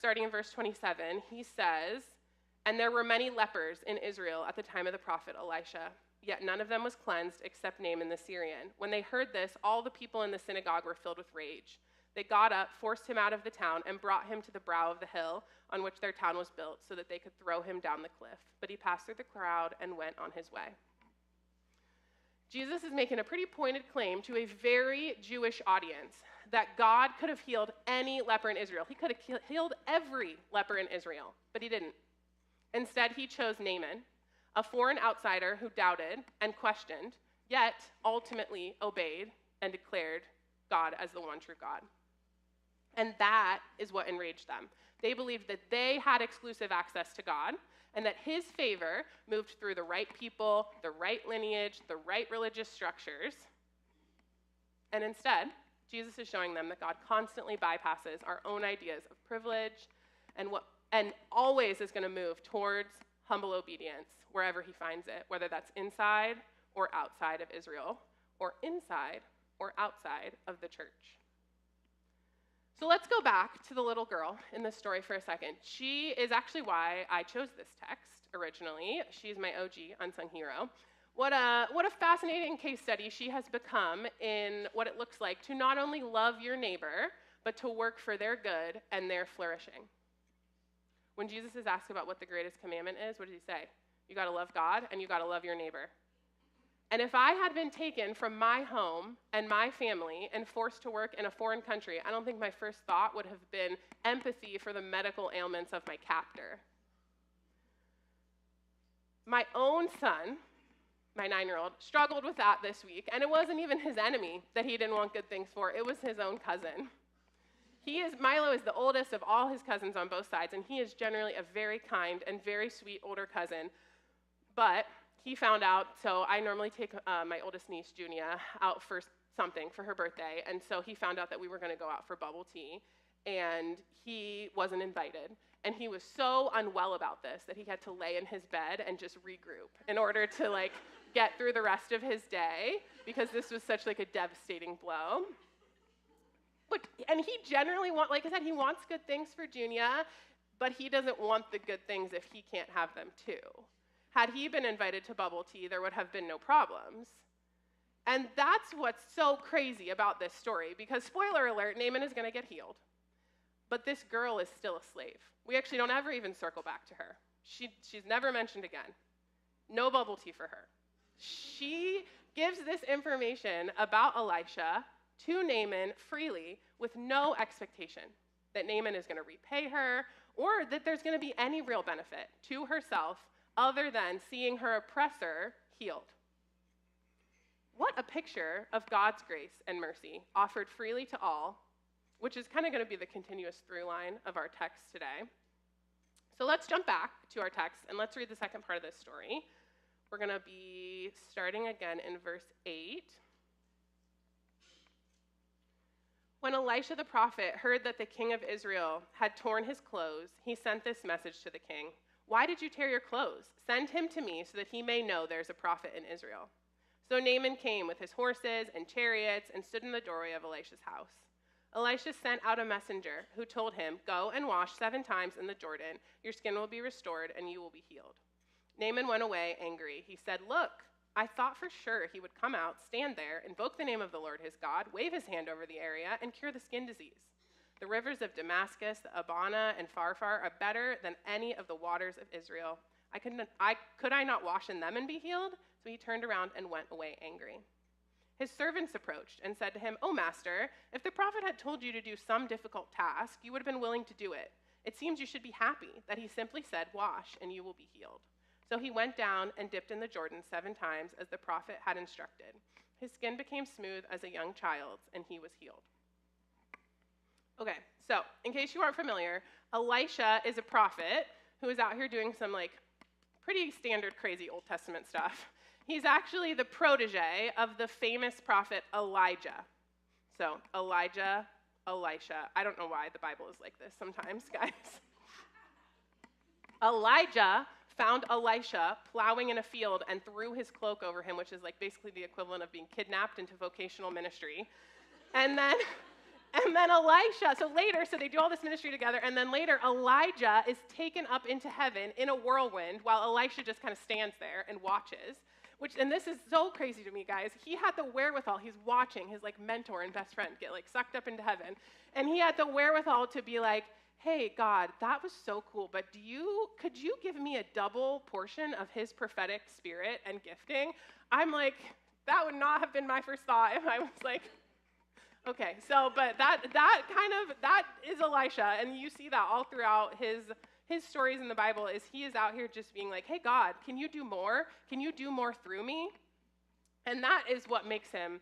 starting in verse 27, he says, "And there were many lepers in Israel at the time of the prophet Elisha, yet none of them was cleansed except Naaman the Syrian. When they heard this, all the people in the synagogue were filled with rage. They got up, forced him out of the town, and brought him to the brow of the hill on which their town was built, so that they could throw him down the cliff. But he passed through the crowd and went on his way." Jesus is making a pretty pointed claim to a very Jewish audience that God could have healed any leper in Israel. He could have healed every leper in Israel, but he didn't. Instead, he chose Naaman, a foreign outsider who doubted and questioned, yet ultimately obeyed and declared God as the one true God. And that is what enraged them. They believed that they had exclusive access to God, and that his favor moved through the right people, the right lineage, the right religious structures. And instead, Jesus is showing them that God constantly bypasses our own ideas of privilege and always is going to move towards humble obedience wherever he finds it, whether that's inside or outside of Israel, or inside or outside of the church. So let's go back to the little girl in this story for a second. She is actually why I chose this text originally. She's my OG unsung hero. What a fascinating case study she has become in what it looks like to not only love your neighbor, but to work for their good and their flourishing. When Jesus is asked about what the greatest commandment is, what did he say? You got to love God and you got to love your neighbor. And if I had been taken from my home and my family and forced to work in a foreign country, I don't think my first thought would have been empathy for the medical ailments of my captor. My own son, my 9-year-old, struggled with that this week, and it wasn't even his enemy that he didn't want good things for. It was his own cousin. Milo is the oldest of all his cousins on both sides, and he is generally a very kind and very sweet older cousin. But he found out, so I normally take my oldest niece, Junia, out for something for her birthday, and so he found out that we were going to go out for bubble tea, and he wasn't invited. And he was so unwell about this that he had to lay in his bed and just regroup in order to get through the rest of his day, because this was such a devastating blow. And he generally like I said, he wants good things for Junia, but he doesn't want the good things if he can't have them too. Had he been invited to bubble tea, there would have been no problems. And that's what's so crazy about this story, because spoiler alert, Naaman is going to get healed. But this girl is still a slave. We actually don't ever even circle back to her. She's never mentioned again. No bubble tea for her. She gives this information about Elisha to Naaman freely with no expectation that Naaman is going to repay her or that there's going to be any real benefit to herself other than seeing her oppressor healed. What a picture of God's grace and mercy offered freely to all, which is kind of going to be the continuous through line of our text today. So let's jump back to our text and let's read the second part of this story. We're going to be starting again in verse 8. When Elisha the prophet heard that the king of Israel had torn his clothes, he sent this message to the king: "Why did you tear your clothes? Send him to me so that he may know there's a prophet in Israel." So Naaman came with his horses and chariots and stood in the doorway of Elisha's house. Elisha sent out a messenger who told him, "Go and wash 7 times in the Jordan. Your skin will be restored and you will be healed." Naaman went away angry. He said, "Look, I thought for sure he would come out, stand there, invoke the name of the Lord his God, wave his hand over the area, and cure the skin disease. The rivers of Damascus, the Abana, and Pharpar are better than any of the waters of Israel. Could I not wash in them and be healed?" So he turned around and went away angry. His servants approached and said to him, "O master, if the prophet had told you to do some difficult task, you would have been willing to do it. It seems you should be happy that he simply said, 'Wash, and you will be healed.'" So he went down and dipped in the Jordan 7 times as the prophet had instructed. His skin became smooth as a young child's, and he was healed. Okay, so in case you aren't familiar, Elisha is a prophet who is out here doing some pretty standard crazy Old Testament stuff. He's actually the protege of the famous prophet Elijah. So Elijah, Elisha. I don't know why the Bible is like this sometimes, guys. Elijah found Elisha plowing in a field and threw his cloak over him, which is basically the equivalent of being kidnapped into vocational ministry. And then And then Elisha, so they do all this ministry together, and then later Elijah is taken up into heaven in a whirlwind while Elisha just kind of stands there and watches. And this is so crazy to me, guys. He had the wherewithal, he's watching his like mentor and best friend get like sucked up into heaven. And he had the wherewithal to be like, hey, God, that was so cool, but could you give me a double portion of his prophetic spirit and gifting? I'm like, that would not have been my first thought if I was like, okay, but that is Elisha, and you see that all throughout his stories in the Bible. Is he is out here just being like, hey, God, can you do more? Can you do more through me? And that is what makes him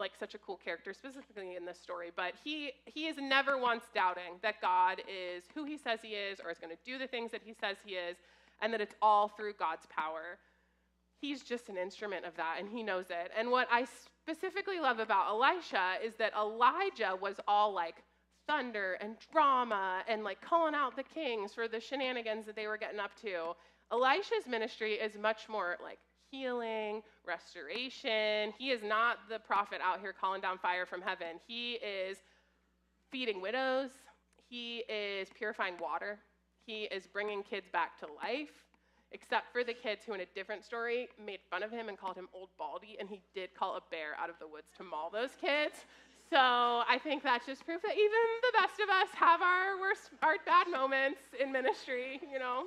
like such a cool character, specifically in this story. But he is never once doubting that God is who he says he is, or is going to do the things that he says he is, and that it's all through God's power. He's just an instrument of that, and he knows it. And what I specifically love about Elisha is that Elijah was all like thunder and drama and like calling out the kings for the shenanigans that they were getting up to. Elisha's ministry is much more like healing, restoration. He is not the prophet out here calling down fire from heaven. He is feeding widows. He is purifying water. He is bringing kids back to life. Except for the kids who, in a different story, made fun of him and called him Old Baldy, and he did call a bear out of the woods to maul those kids. So I think that's just proof that even the best of us have our bad moments in ministry, you know.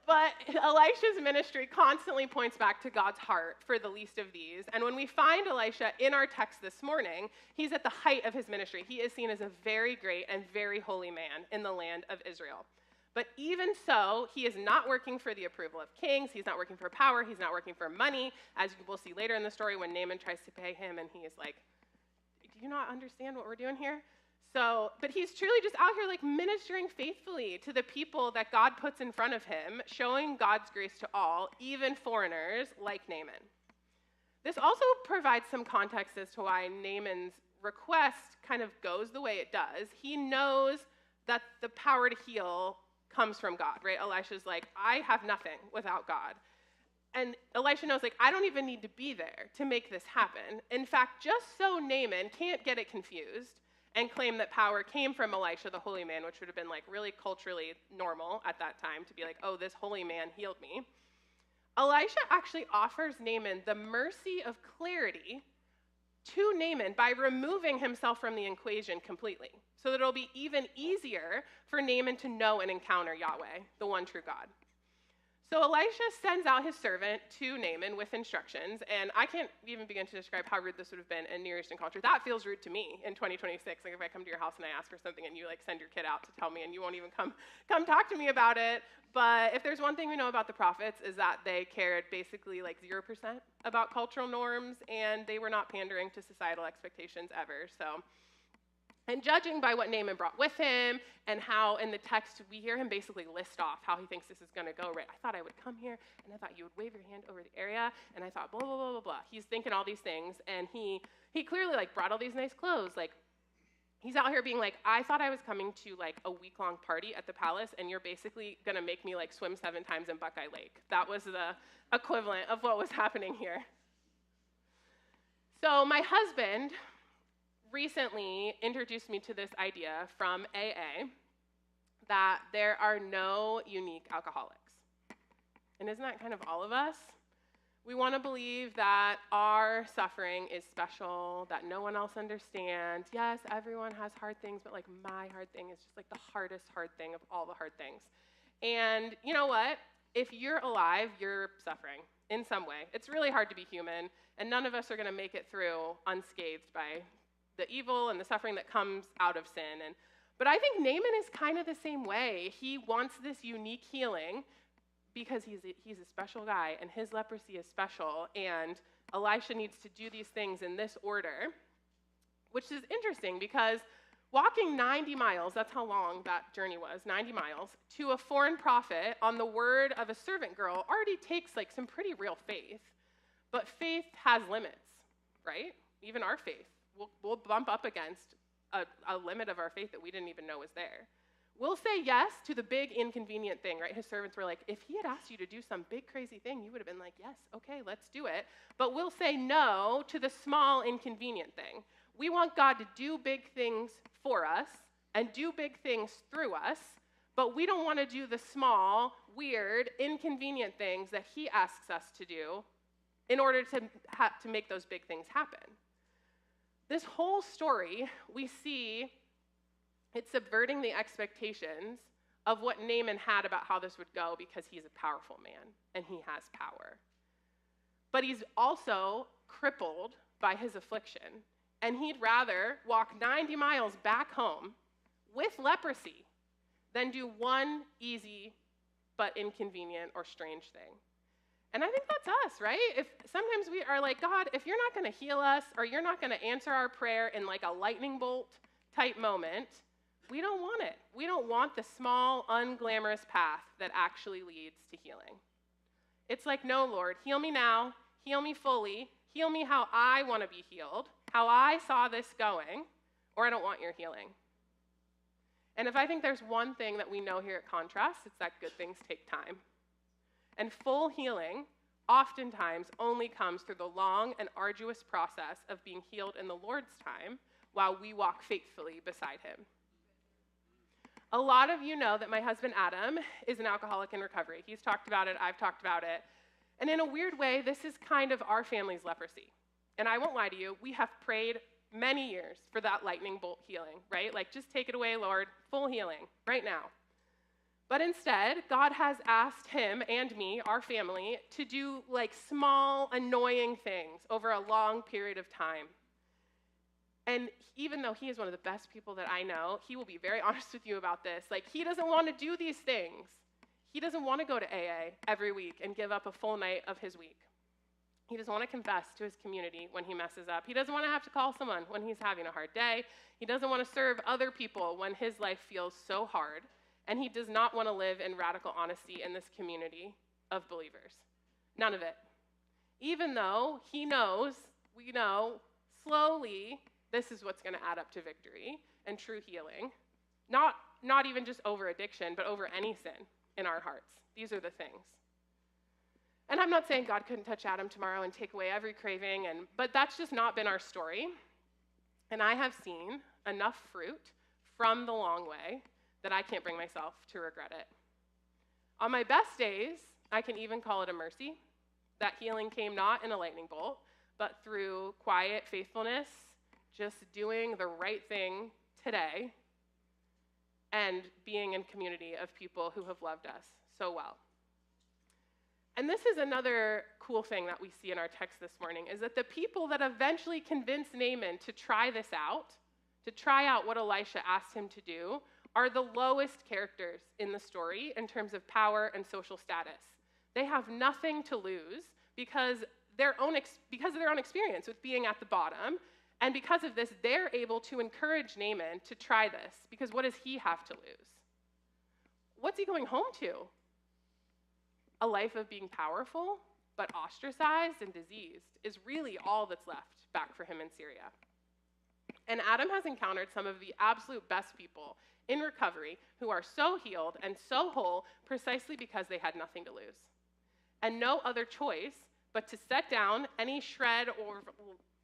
But Elisha's ministry constantly points back to God's heart for the least of these. And when we find Elisha in our text this morning, he's at the height of his ministry. He is seen as a very great and very holy man in the land of Israel. But even so, he is not working for the approval of kings. He's not working for power. He's not working for money, as we'll see later in the story when Naaman tries to pay him, and he is like, do you not understand what we're doing here? But he's truly just out here like ministering faithfully to the people that God puts in front of him, showing God's grace to all, even foreigners like Naaman. This also provides some context as to why Naaman's request kind of goes the way it does. He knows that the power to heal comes from God, right? Elisha's like, I have nothing without God. And Elisha knows, like, I don't even need to be there to make this happen. In fact, just so Naaman can't get it confused and claim that power came from Elisha, the holy man, which would have been, like, really culturally normal at that time to be like, oh, this holy man healed me. Elisha actually offers Naaman the mercy of clarity to Naaman by removing himself from the equation completely, so that it'll be even easier for Naaman to know and encounter Yahweh, the one true God. So Elisha sends out his servant to Naaman with instructions, and I can't even begin to describe how rude this would have been in Near Eastern culture. That feels rude to me in 2026. Like if I come to your house and I ask for something and you like send your kid out to tell me and you won't even come talk to me about it. But if there's one thing we know about the prophets is that they cared basically like 0% about cultural norms, and they were not pandering to societal expectations ever. And judging by what Naaman brought with him and how in the text we hear him basically list off how he thinks this is going to go, right? I thought I would come here, and I thought you would wave your hand over the area, and I thought blah, blah, blah, blah, blah. He's thinking all these things, and he clearly like brought all these nice clothes. Like he's out here being like, I thought I was coming to like a week-long party at the palace, and you're basically going to make me like swim 7 times in Buckeye Lake. That was the equivalent of what was happening here. So my husband recently introduced me to this idea from AA that there are no unique alcoholics. And isn't that kind of all of us? We want to believe that our suffering is special, that no one else understands. Yes, everyone has hard things, but like my hard thing is just like the hardest hard thing of all the hard things. And you know what? If you're alive, you're suffering in some way. It's really hard to be human, and none of us are going to make it through unscathed by the evil and the suffering that comes out of sin. But I think Naaman is kind of the same way. He wants this unique healing because he's a special guy, and his leprosy is special, and Elisha needs to do these things in this order, which is interesting because walking 90 miles, that's how long that journey was, 90 miles, to a foreign prophet on the word of a servant girl already takes like some pretty real faith. But faith has limits, right? Even our faith. We'll bump up against a limit of our faith that we didn't even know was there. We'll say yes to the big inconvenient thing, right? His servants were like, if he had asked you to do some big crazy thing, you would have been like, yes, okay, let's do it. But we'll say no to the small inconvenient thing. We want God to do big things for us and do big things through us, but we don't want to do the small, weird, inconvenient things that he asks us to do in order to make those big things happen. This whole story, we see it's subverting the expectations of what Naaman had about how this would go because he's a powerful man and he has power. But he's also crippled by his affliction, and he'd rather walk 90 miles back home with leprosy than do one easy but inconvenient or strange thing. And I think that's us, right? If sometimes we are like, God, if you're not going to heal us or you're not going to answer our prayer in like a lightning bolt type moment, we don't want it. We don't want the small, unglamorous path that actually leads to healing. It's like, no, Lord, heal me now, heal me fully, heal me how I want to be healed, how I saw this going, or I don't want your healing. And if I think there's one thing that we know here at Contrast, it's that good things take time. And full healing oftentimes only comes through the long and arduous process of being healed in the Lord's time while we walk faithfully beside him. A lot of you know that my husband Adam is an alcoholic in recovery. He's talked about it, I've talked about it. And in a weird way, this is kind of our family's leprosy. And I won't lie to you, we have prayed many years for that lightning bolt healing, right? Like, just take it away, Lord, full healing, right now. But instead, God has asked him and me, our family, to do like small, annoying things over a long period of time. And even though he is one of the best people that I know, he will be very honest with you about this. Like, he doesn't want to do these things. He doesn't want to go to AA every week and give up a full night of his week. He doesn't want to confess to his community when he messes up. He doesn't want to have to call someone when he's having a hard day. He doesn't want to serve other people when his life feels so hard. And he does not want to live in radical honesty in this community of believers. None of it. Even though he knows, we know, slowly, this is what's going to add up to victory and true healing. Not even just over addiction, but over any sin in our hearts. These are the things. And I'm not saying God couldn't touch Adam tomorrow and take away every craving, but that's just not been our story. And I have seen enough fruit from the long way that I can't bring myself to regret it. On my best days, I can even call it a mercy. That healing came not in a lightning bolt, but through quiet faithfulness, just doing the right thing today, and being in community of people who have loved us so well. And this is another cool thing that we see in our text this morning, is that the people that eventually convinced Naaman to try this out, to try out what Elisha asked him to do, are the lowest characters in the story in terms of power and social status. They have nothing to lose because of their own experience with being at the bottom, and because of this, they're able to encourage Naaman to try this, because what does he have to lose? What's he going home to? A life of being powerful, but ostracized and diseased is really all that's left back for him in Syria. And Adam has encountered some of the absolute best people in recovery who are so healed and so whole precisely because they had nothing to lose. And no other choice but to set down any shred, or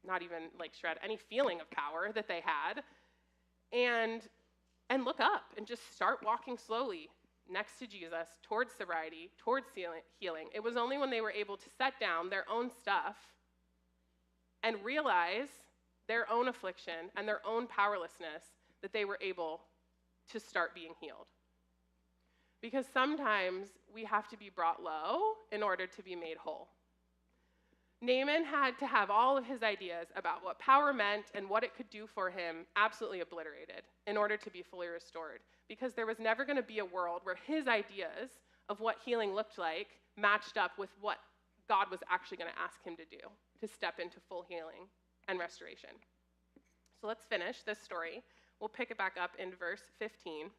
not even like shred, any feeling of power that they had, and look up and just start walking slowly next to Jesus towards sobriety, towards healing. It was only when they were able to set down their own stuff and realize their own affliction and their own powerlessness that they were able to start being healed. Because sometimes we have to be brought low in order to be made whole. Naaman had to have all of his ideas about what power meant and what it could do for him absolutely obliterated in order to be fully restored. Because there was never going to be a world where his ideas of what healing looked like matched up with what God was actually going to ask him to do, to step into full healing and restoration. So let's finish this story. We'll pick it back up in verse 15.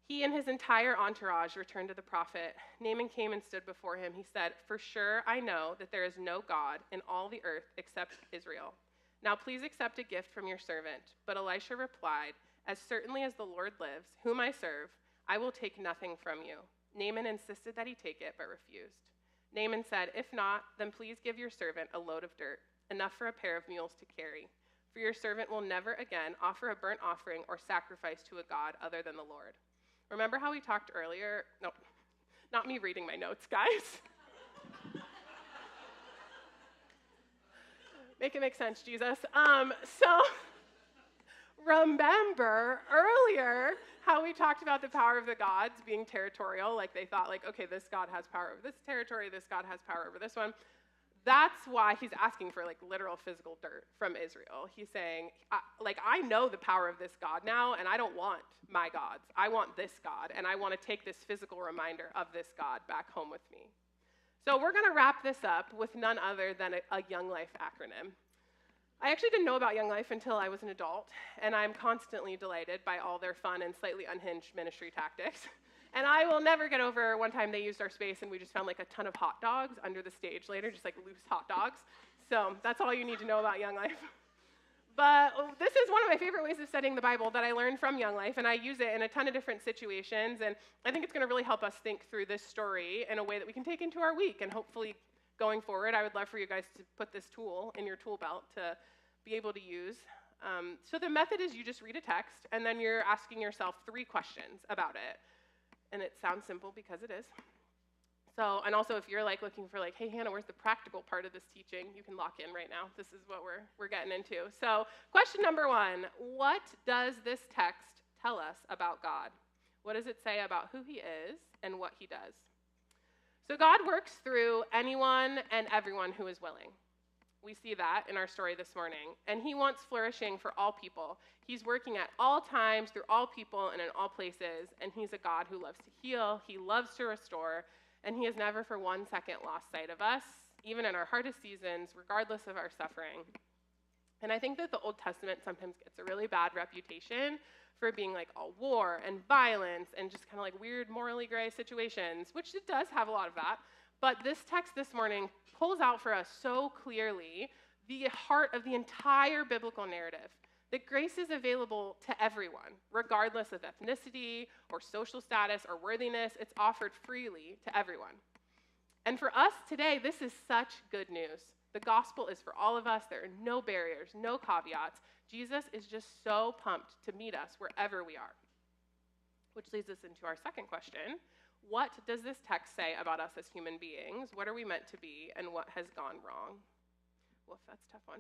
He and his entire entourage returned to the prophet. Naaman came and stood before him. He said, "For sure I know that there is no God in all the earth except Israel. Now please accept a gift from your servant." But Elisha replied, "As certainly as the Lord lives, whom I serve, I will take nothing from you." Naaman insisted that he take it, but refused. Naaman said, "If not, then please give your servant a load of dirt." enough for a pair of mules to carry. For your servant will never again offer a burnt offering or sacrifice to a god other than the Lord." Remember how we talked earlier? No, not me reading my notes, guys. Make it make sense, Jesus. So remember earlier how we talked about the power of the gods being territorial, like they thought, like, okay, this god has power over this territory, this god has power over this one. That's why he's asking for like literal physical dirt from Israel. He's saying, I know the power of this God now, and I don't want my gods. I want this God, and I want to take this physical reminder of this God back home with me. So we're going to wrap this up with none other than a Young Life acronym. I actually didn't know about Young Life until I was an adult, and I'm constantly delighted by all their fun and slightly unhinged ministry tactics. And I will never get over one time they used our space and we just found like a ton of hot dogs under the stage later, just like loose hot dogs. So that's all you need to know about Young Life. But this is one of my favorite ways of studying the Bible that I learned from Young Life, and I use it in a ton of different situations, and I think it's going to really help us think through this story in a way that we can take into our week, and hopefully going forward, I would love for you guys to put this tool in your tool belt to be able to use. So the method is you just read a text, and then you're asking yourself 3 questions about it. And it sounds simple because it is. So, and also if you're like looking for like, hey, Hannah, where's the practical part of this teaching? You can lock in right now. This is what we're getting into. So question number 1, what does this text tell us about God? What does it say about who he is and what he does? So God works through anyone and everyone who is willing. We see that in our story this morning. And he wants flourishing for all people. He's working at all times, through all people, and in all places. And he's a God who loves to heal. He loves to restore. And he has never for 1 second lost sight of us, even in our hardest seasons, regardless of our suffering. And I think that the Old Testament sometimes gets a really bad reputation for being like all war and violence and just kind of like weird morally gray situations, which it does have a lot of that. But this text this morning pulls out for us so clearly the heart of the entire biblical narrative, that grace is available to everyone, regardless of ethnicity or social status or worthiness. It's offered freely to everyone. And for us today, this is such good news. The gospel is for all of us. There are no barriers, no caveats. Jesus is just so pumped to meet us wherever we are. Which leads us into our second question. What does this text say about us as human beings? What are we meant to be, and what has gone wrong? Woof, that's a tough one.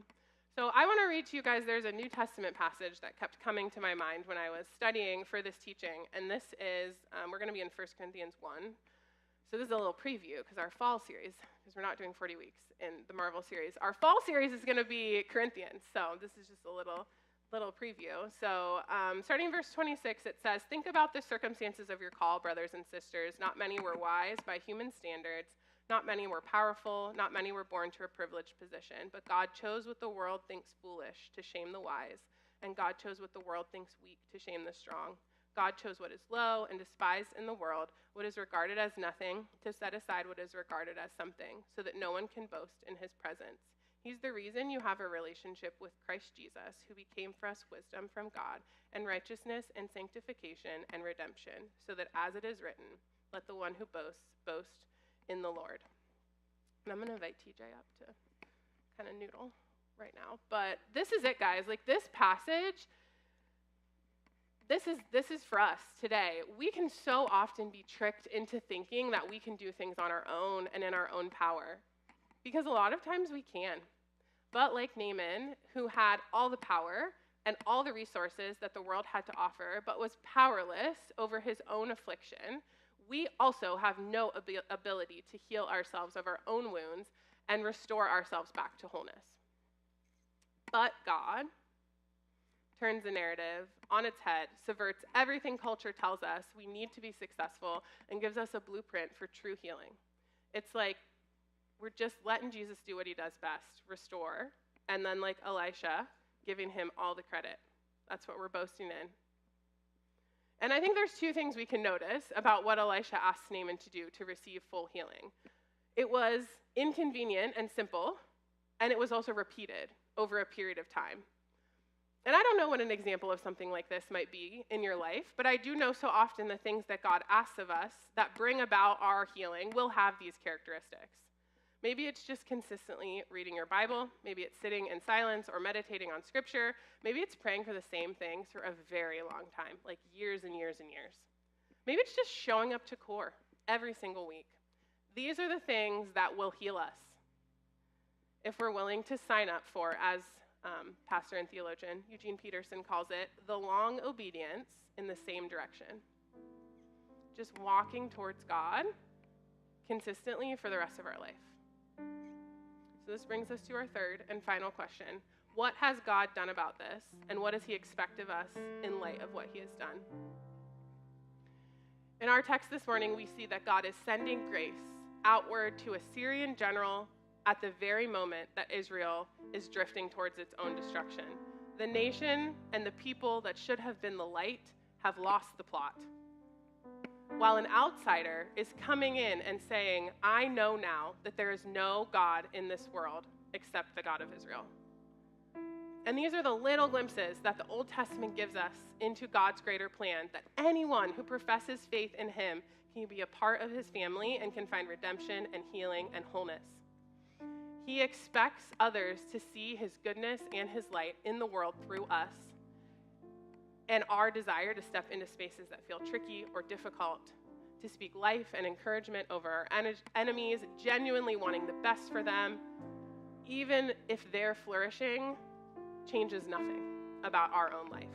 So I want to read to you guys, there's a New Testament passage that kept coming to my mind when I was studying for this teaching, and this is, we're going to be in 1 Corinthians 1. So this is a little preview, because our fall series, because we're not doing 40 weeks in the Marvel series, our fall series is going to be Corinthians, so this is just a little preview. So starting in verse 26, it says, "Think about the circumstances of your call, brothers and sisters. Not many were wise by human standards. Not many were powerful. Not many were born to a privileged position. But God chose what the world thinks foolish to shame the wise. And God chose what the world thinks weak to shame the strong. God chose what is low and despised in the world, what is regarded as nothing, to set aside what is regarded as something, so that no one can boast in his presence. He's the reason you have a relationship with Christ Jesus, who became for us wisdom from God, and righteousness and sanctification and redemption, so that as it is written, let the one who boasts, boast in the Lord." And I'm going to invite TJ up to kind of noodle right now. But this is it, guys. Like this passage, this is for us today. We can so often be tricked into thinking that we can do things on our own and in our own power, because a lot of times we can. But like Naaman, who had all the power and all the resources that the world had to offer, but was powerless over his own affliction, we also have no ability to heal ourselves of our own wounds and restore ourselves back to wholeness. But God turns the narrative on its head, subverts everything culture tells us we need to be successful, and gives us a blueprint for true healing. It's like we're just letting Jesus do what he does best, restore, and then like Elisha, giving him all the credit. That's what we're boasting in. And I think there's 2 things we can notice about what Elisha asked Naaman to do to receive full healing. It was inconvenient and simple, and it was also repeated over a period of time. And I don't know what an example of something like this might be in your life, but I do know so often the things that God asks of us that bring about our healing will have these characteristics. Maybe it's just consistently reading your Bible. Maybe it's sitting in silence or meditating on Scripture. Maybe it's praying for the same things for a very long time, like years and years and years. Maybe it's just showing up to core every single week. These are the things that will heal us if we're willing to sign up for, as pastor and theologian Eugene Peterson calls it, the long obedience in the same direction. Just walking towards God consistently for the rest of our life. So this brings us to our third and final question. What has God done about this, and what does he expect of us in light of what he has done? In our text this morning, we see that God is sending grace outward to a Syrian general at the very moment that Israel is drifting towards its own destruction. The nation and the people that should have been the light have lost the plot, while an outsider is coming in and saying, I know now that there is no God in this world except the God of Israel. And these are the little glimpses that the Old Testament gives us into God's greater plan, that anyone who professes faith in him can be a part of his family and can find redemption and healing and wholeness. He expects others to see his goodness and his light in the world through us, and our desire to step into spaces that feel tricky or difficult, to speak life and encouragement over our enemies, genuinely wanting the best for them, even if their flourishing changes nothing about our own life.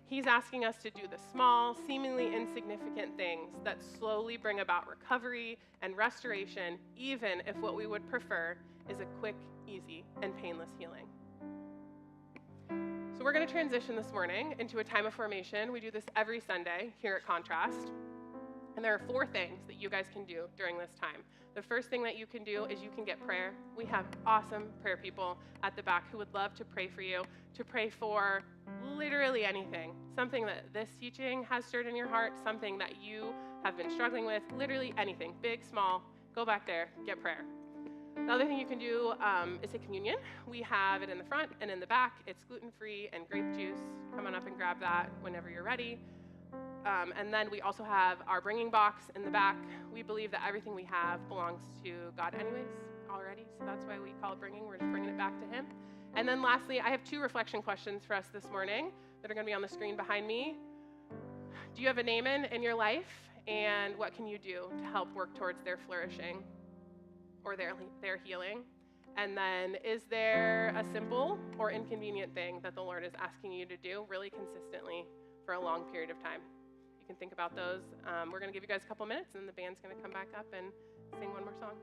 He's asking us to do the small, seemingly insignificant things that slowly bring about recovery and restoration, even if what we would prefer is a quick, easy, and painless healing. So we're going to transition this morning into a time of formation. We do this every Sunday here at Contrast. And there are 4 things that you guys can do during this time. The first thing that you can do is you can get prayer. We have awesome prayer people at the back who would love to pray for you, to pray for literally anything, something that this teaching has stirred in your heart, something that you have been struggling with, literally anything, big, small. Go back there, get prayer. The other thing you can do is take communion. We have it in the front and in the back. It's gluten-free and grape juice. Come on up and grab that whenever you're ready. And then we also have our bringing box in the back. We believe that everything we have belongs to God anyways already, so that's why we call it bringing. We're just bringing it back to him. And then lastly, I have 2 reflection questions for us this morning that are going to be on the screen behind me. Do you have a Naaman in your life? And what can you do to help work towards their flourishing or their healing? And then, is there a simple or inconvenient thing that the Lord is asking you to do really consistently for a long period of time? You can think about those. We're going to give you guys a couple minutes, and then the band's going to come back up and sing one more song.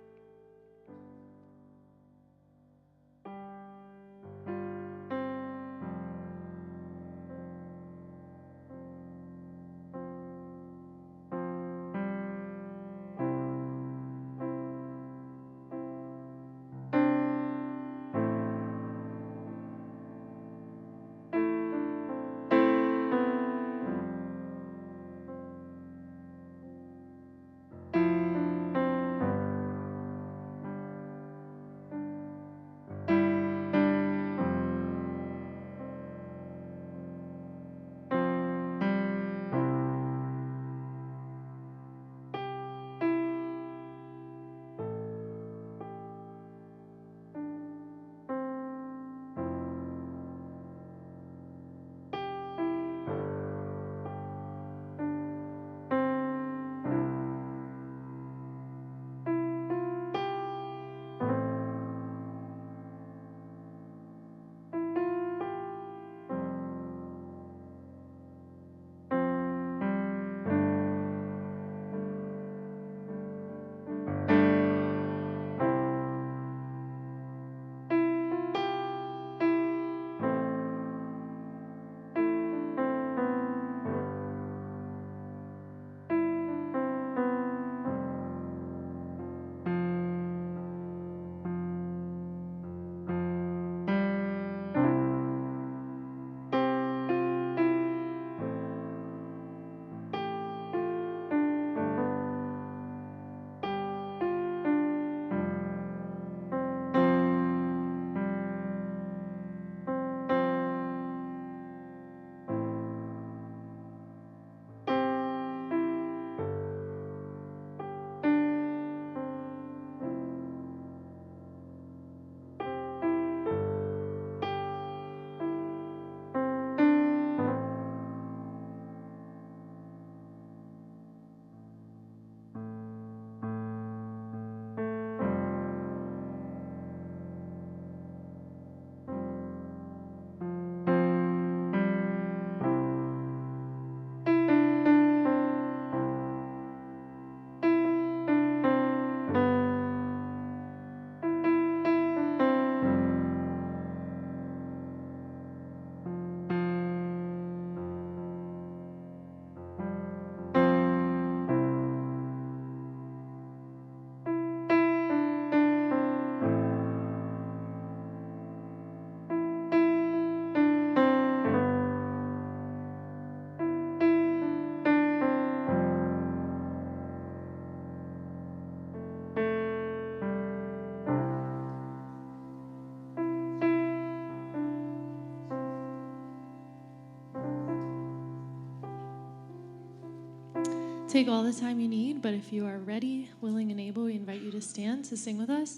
take all the time you need, but if you are ready, willing, and able, we invite you to stand to sing with us.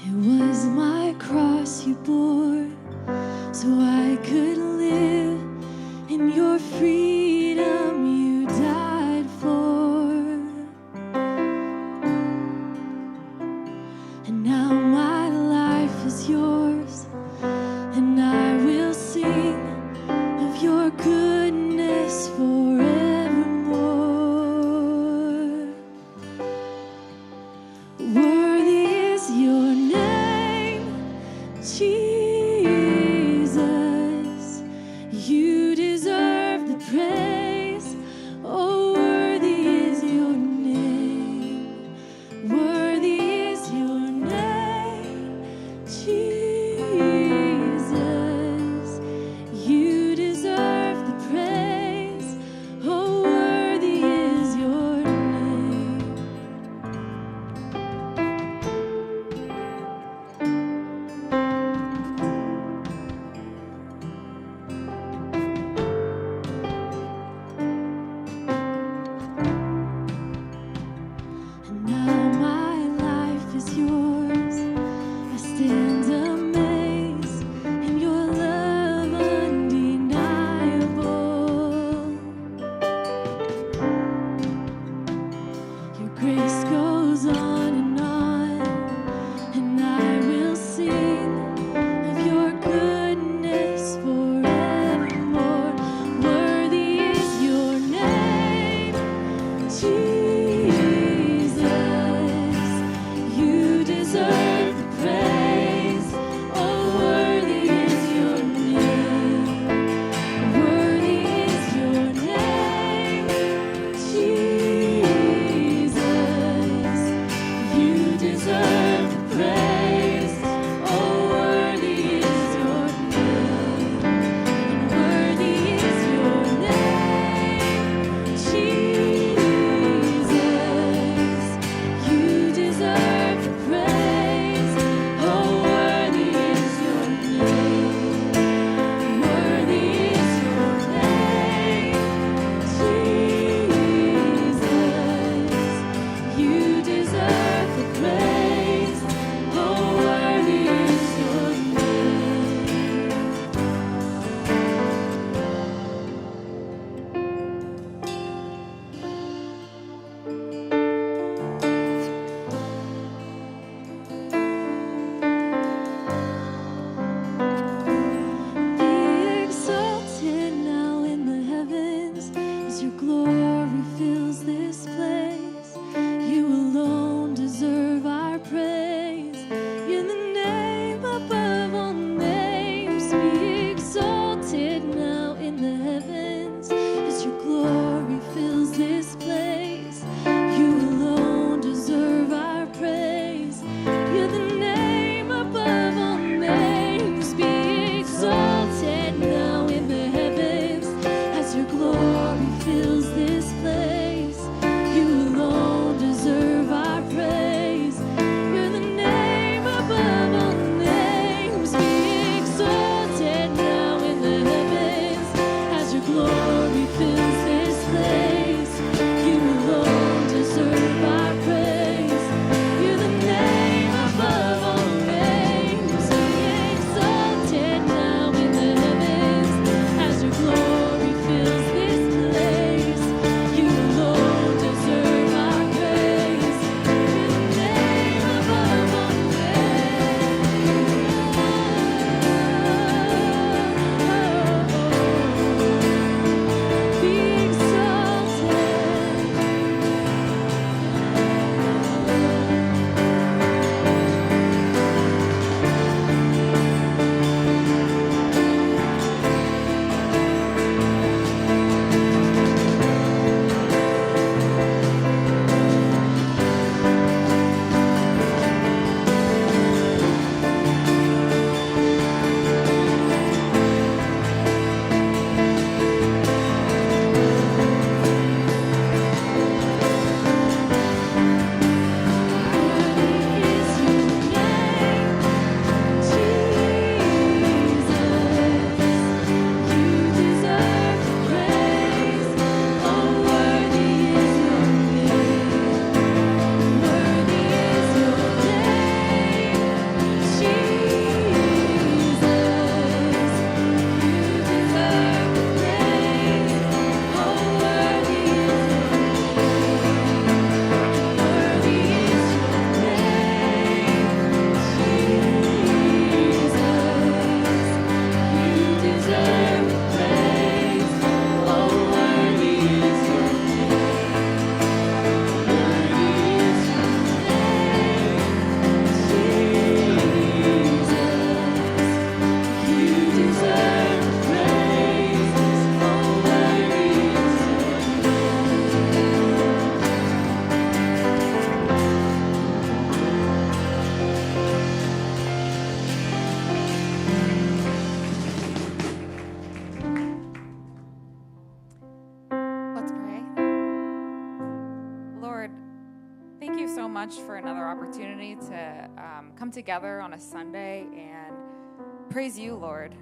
It was my cross thank you so much for another opportunity to come together on a Sunday and praise you, Lord.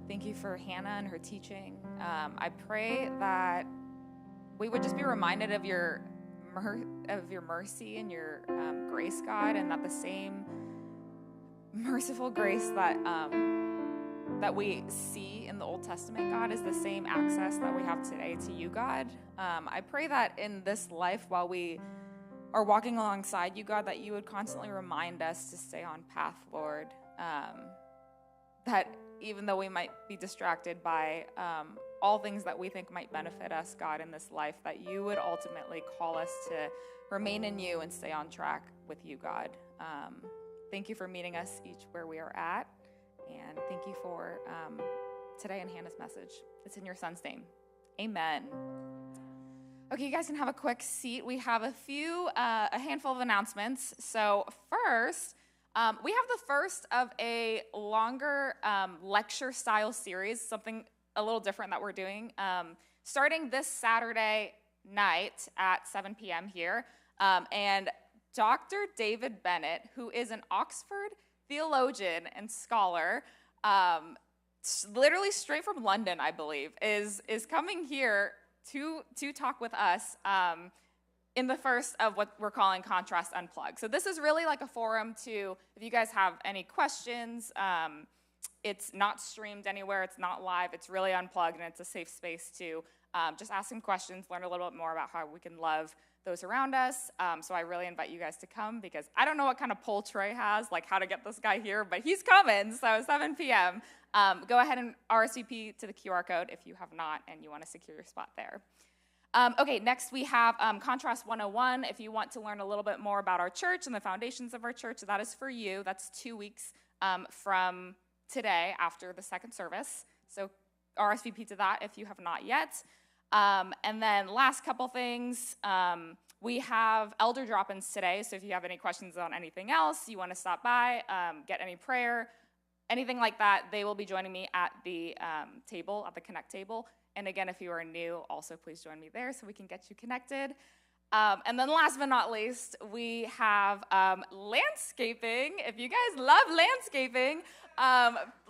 Thank you for Hannah and her teaching. I pray that we would just be reminded of your mercy and your grace, God, and that the same merciful grace that we see in the Old Testament, God, is the same access that we have today to you, God. I pray that in this life, while we are walking alongside you, God, that you would constantly remind us to stay on path, Lord. That even though we might be distracted by all things that we think might benefit us, God, in this life, that you would ultimately call us to remain in you and stay on track with you, God. Thank you for meeting us each where we are at, and thank you for today and Hannah's message. It's in your son's name. Amen. Okay, you guys can have a quick seat. We have a handful of announcements. So first, we have the first of a longer lecture-style series, something a little different that we're doing, starting this Saturday night at 7 p.m. here. And Dr. David Bennett, who is an Oxford theologian and scholar, literally straight from London, I believe, is coming here to talk with us in the first of what we're calling Contrast Unplugged. So this is really like a forum to, if you guys have any questions, it's not streamed anywhere, it's not live, it's really unplugged, and it's a safe space to just ask some questions, learn a little bit more about how we can love those around us. So I really invite you guys to come, because I don't know what kind of poll Trey has, like how to get this guy here, but he's coming, so 7 p.m. Go ahead and RSVP to the QR code if you have not and you want to secure your spot there. Okay, next we have Contrast 101. If you want to learn a little bit more about our church and the foundations of our church, that is for you. That's 2 weeks from today after the second service. So RSVP to that if you have not yet. And then last couple things, we have elder drop-ins today. So if you have any questions on anything else, you want to stop by, get any prayer, anything like that, they will be joining me at the table, at the Connect table. And again, if you are new, also please join me there so we can get you connected. And then last but not least, we have landscaping. If you guys love landscaping,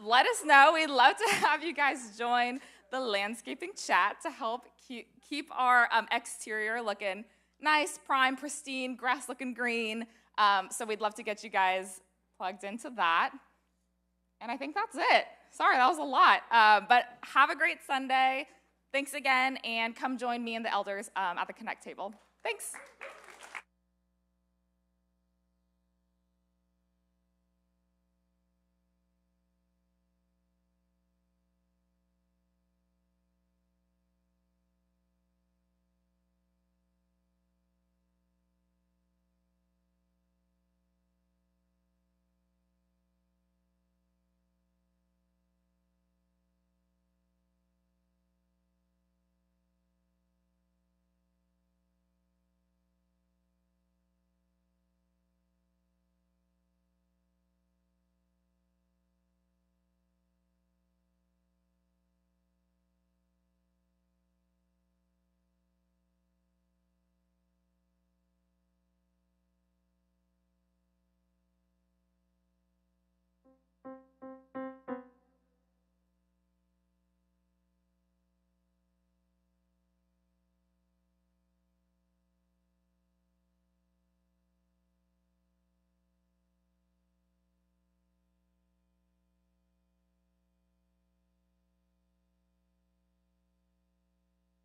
let us know. We'd love to have you guys join the landscaping chat to help keep our exterior looking nice, prime, pristine, grass looking green. So we'd love to get you guys plugged into that. And I think that's it. Sorry, that was a lot. But have a great Sunday. Thanks again, and come join me and the elders at the Connect table. Thanks.